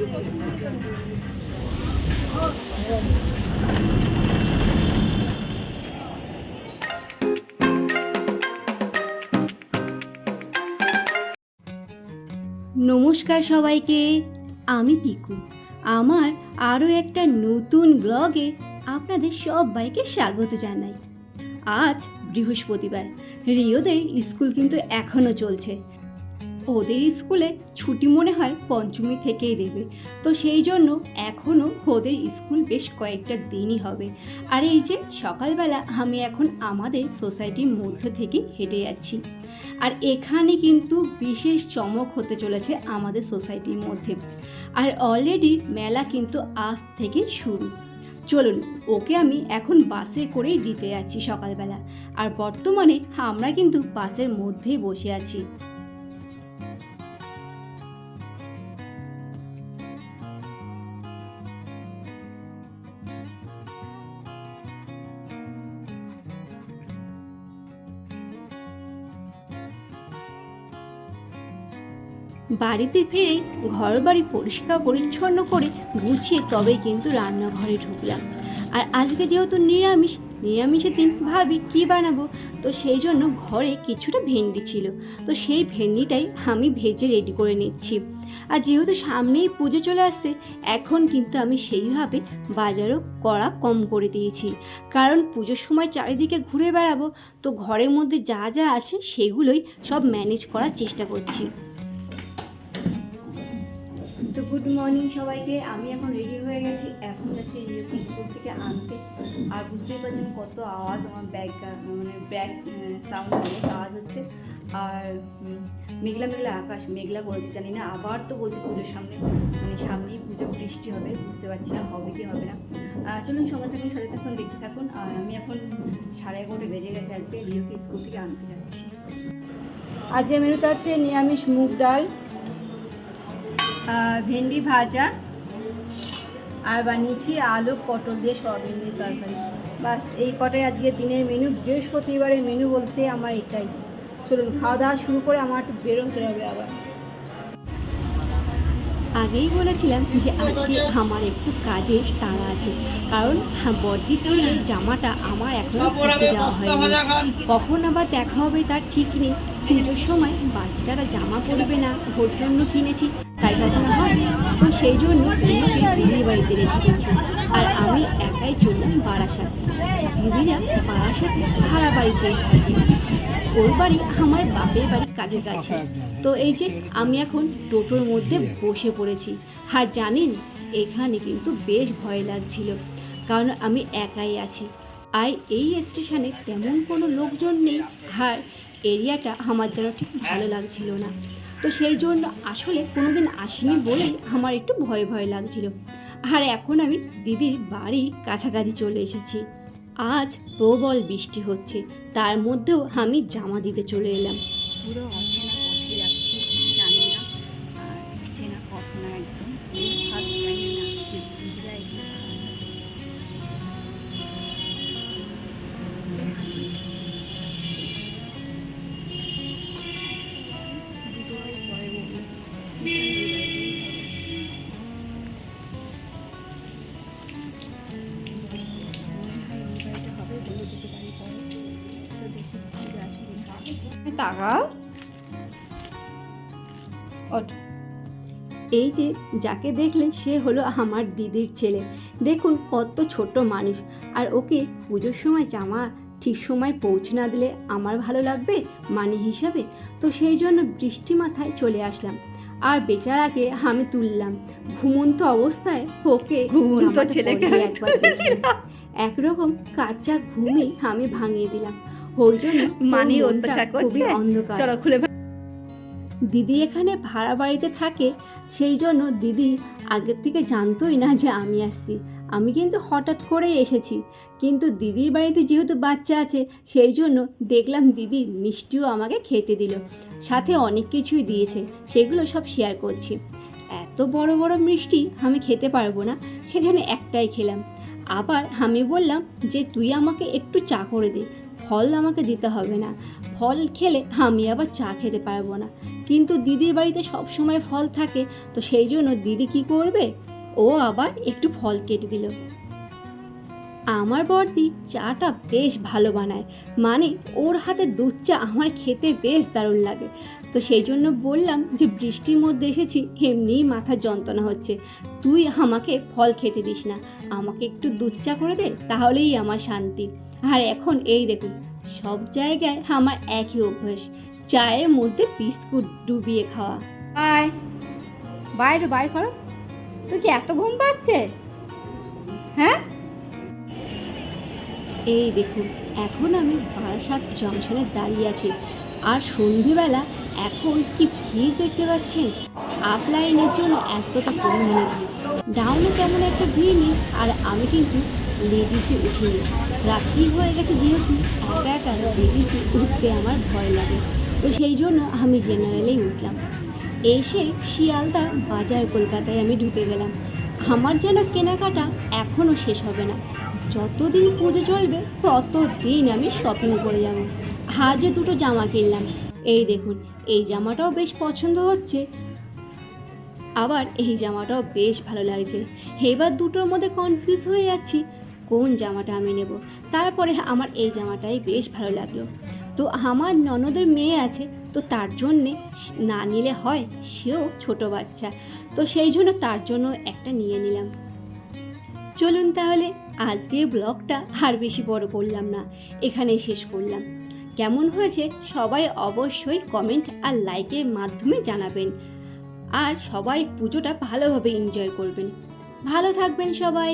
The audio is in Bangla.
নমস্কার সবাইকে, আমি পিকু। আমার আরও একটা নতুন ব্লগে আপনাদের সবাইকে স্বাগত জানাই। আজ বৃহস্পতিবার, রিওদের স্কুল কিন্তু এখনও চলছে। ওদের স্কুলে ছুটি মনে হয় পঞ্চমী থেকেই দেবে, তো সেই জন্য এখনও ওদের স্কুল বেশ কয়েকটা দিনই হবে। আর এই যে সকালবেলা আমি এখন আমাদের সোসাইটির মধ্যে থেকে হেঁটে যাচ্ছি, আর এখানে কিন্তু বিশেষ চমক হতে চলেছে আমাদের সোসাইটির মধ্যে। আর অলরেডি মেলা কিন্তু আজ থেকে শুরু। চলুন, ওকে আমি এখন বাসে করেই দিতে যাচ্ছি সকালবেলা। আর বর্তমানে আমরা কিন্তু বাসের মধ্যেই বসে আছি। বাড়িতে ফিরে ঘর বাড়ি পরিষ্কার পরিচ্ছন্ন করে গুছিয়ে তবেই কিন্তু রান্নাঘরে ঢুকলাম। আর আজকে যেহেতু নিরামিষের দিন ভাবি কি বানাবো, তো সেই জন্য ঘরে কিছুটা ভেন্ডি ছিল, তো সেই ভেন্ডিটাই আমি ভেজে রেডি করে নিচ্ছি। আর যেহেতু সামনেই পুজো চলে আসছে, এখন কিন্তু আমি সেইভাবে বাজারও করা কম করে দিয়েছি, কারণ পুজোর সময় চারিদিকে ঘুরে বেড়াবো, তো ঘরের মধ্যে যা যা আছে সেগুলোই সব ম্যানেজ করার চেষ্টা করছি। তো গুড মর্নিং সবাইকে, আমি এখন রেডি হয়ে গেছি, এখন যাচ্ছি রিওকে স্কুল থেকে আনতে। আর বুঝতেই পারছেন কত আওয়াজ, আমার ব্যাগ সাউন্ড অনেক আওয়াজ হচ্ছে। আর মেঘলা মেঘলা আকাশ, মেঘলা বলছে, জানি না আবার তো বলছে পুজোর সামনে, সামনেই পুজো, বৃষ্টি হবে, বুঝতে পারছি না হবে কি হবে না। চলুন সময় থাকুন, সাথে থাকুন, দেখতে থাকুন। আর আমি এখন 11:30 বেজে গেছে, আজকে রিওকে স্কুল থেকে আনতে যাচ্ছি। আজকে মেনুতে আছে নিরামিষ মুগ ডাল, ভেন্ডি ভাজা, আর বানিয়েছি আলু পটল দিয়ে সয়াবিন দিয়ে তরকারি। বাস এই কটাই আজকে দিনের মেনু। বৃহস্পতিবারের মেনু বলতে আমার এটাই। চলুন খাওয়া দাওয়া শুরু করে আমার একটু বেরোতে হবে। আবার আগেই বলেছিলাম যে আজকে আমার একটু কাজে তাড়া আছে, কারণ বড়দির ছেলের জামাটা আমার এখনও পরতে যাওয়া হয়নি। কখন আবার দেখা হবে তার ঠিক নেই। পুজোর সময় বাচ্চারা জামা পরবে না, ওর জন্য কিনেছি, তাই কখনো হয়, তো সেই জন্য দিদির বাড়িতে রেখে গেছি। আর আমি একাই চললাম বারাসাতে। দিদিরা বারাসাতে ভাড়া বাড়িতেই থাকে, ওর বাড়ি আমার বাপের বাড়ির কাছাকাছি। তো এই যে আমি এখন টোটোর মধ্যে বসে পড়েছি। আর জানেন, এখানে কিন্তু বেশ ভয় লাগছিল, কারণ আমি একাই আছি। আর এই স্টেশনে তেমন কোনো লোকজন নেই, আর এরিয়াটা আমার যেন ঠিক ভালো লাগছিল না। তো সেই জন্য আসলে কোনোদিন আসিনি বলেই আমার একটু ভয় ভয় লাগছিল। আর এখন আমি দিদির বাড়ির কাছাকাছি চলে এসেছি। আজ প্রবল বৃষ্টি হচ্ছে, তার মধ্যেও আমি জামা দিতে চলে এলাম। পুরো অচেনা পথে যাচ্ছি, জানি না চেনা পথ না, একদম ফার্স্ট টাইম আসছি। টাকা এই যে যাকে দেখলেন সে হলো আমার দিদির ছেলে। দেখুন কত ছোট মানুষ, আর ওকে পুজোর সময় জামা ঠিক সময় পৌঁছে না দিলে আমার ভালো লাগবে মানে হিসাবে, তো সেই জন্য বৃষ্টি মাথায় চলে আসলাম। আর বেচারাকে আমি তুললাম ঘুমন্ত অবস্থায়, ওকে ছেলেকে একরকম কাঁচা ঘুমে আমি ভাঙিয়ে দিলাম। ওই জন্য খুবই অন্ধকার। দিদি এখানে ভাড়া বাড়িতে থাকে, সেই জন্য দিদি আগের থেকে জানতোই না যে আমি আসছি। আমি কিন্তু হঠাৎ করেই এসেছি, কিন্তু দিদির বাড়িতে যেহেতু বাচ্চা আছে, সেই জন্য দেখলাম দিদি মিষ্টিও আমাকে খেতে দিল, সাথে অনেক কিছুই দিয়েছে, সেগুলো সব শেয়ার করছি। এত বড় বড় মিষ্টি আমি খেতে পারবো না, সেজন্য একটাই খেলাম। আবার আমি বললাম যে তুই আমাকে একটু চা করে দে, ফল আমাকে দিতে হবে না, ফল খেলে আমি আবার চা খেতে পারবো না। কিন্তু দিদির বাড়িতে সব সময় ফল থাকে, তো সেই জন্য দিদি কি করবে, ও আবার একটু ফল কেটে দিল। আমার বড়দি চাটা বেশ ভালো বানায়, মানে ওর হাতে দুধ চা আমার খেতে বেশ দারুণ লাগে। তো সেই জন্য বললাম যে বৃষ্টির মধ্যে এসেছি, এমনিই মাথার যন্ত্রণা হচ্ছে, তুই আমাকে ফল খেতে দিস না, আমাকে একটু দুধ চা করে দে, তাহলেই আমার শান্তি। আর এখন এই দেখুন, সব জায়গায় আমার একই অভ্যাস, চায়ের মধ্যে বিস্কুট ডুবিয়ে খাওয়া। বাই বাইরে বাই করো, তুই কি এত ঘুম পাচ্ছে? হ্যাঁ, এই দেখুন, এখন আমি বারাসাত জংশনে দাঁড়িয়ে আছি, আর সন্ধেবেলা এখন কি ভিড় দেখতে পাচ্ছেন। আপ লাইনের জন্য এতটা পরিমাণে ভিড়, ডাউনে তেমন একটা ভিড় নেই। আর আমি কিন্তু লেডিসে উঠিনি, রাত্রি হয়ে গেছে যেহেতু, একা একা লেডিসে উঠতে আমার ভয় লাগে, তো সেই জন্য আমি জেনারেলেই উঠলাম। এসে শিয়ালদা বাজার কলকাতায় আমি ঢুকে গেলাম। আমার যেন কেনাকাটা এখনও শেষ হবে না, যতদিন পুজো চলবে ততদিন আমি শপিং করে যাব। আজও দুটো জামা কিনলাম, এই দেখুন, এই জামাটাও বেশ পছন্দ হচ্ছে, আবার এই জামাটাও বেশ ভালো লাগছে। এবার দুটোর মধ্যে কনফিউজ হয়ে যাচ্ছি কোন জামাটা আমি নেব। তারপরে আমার এই জামাটাই বেশ ভালো লাগলো। তো আমার ননদের মেয়ে আছে, তো তার জন্যে না নিলে হয়, সেও ছোট বাচ্চা, তো সেই জন্য তার জন্য একটা নিয়ে নিলাম। চলুন তাহলে আজকের ব্লগটা আর বেশি বড় করলাম না, এখানেই শেষ করলাম। কেমন হয়েছে সবাই অবশ্যই কমেন্ট আর লাইকের মাধ্যমে জানাবেন, আর সবাই পুজোটা ভালোভাবে এনজয় করবেন। ভালো থাকবেন সবাই।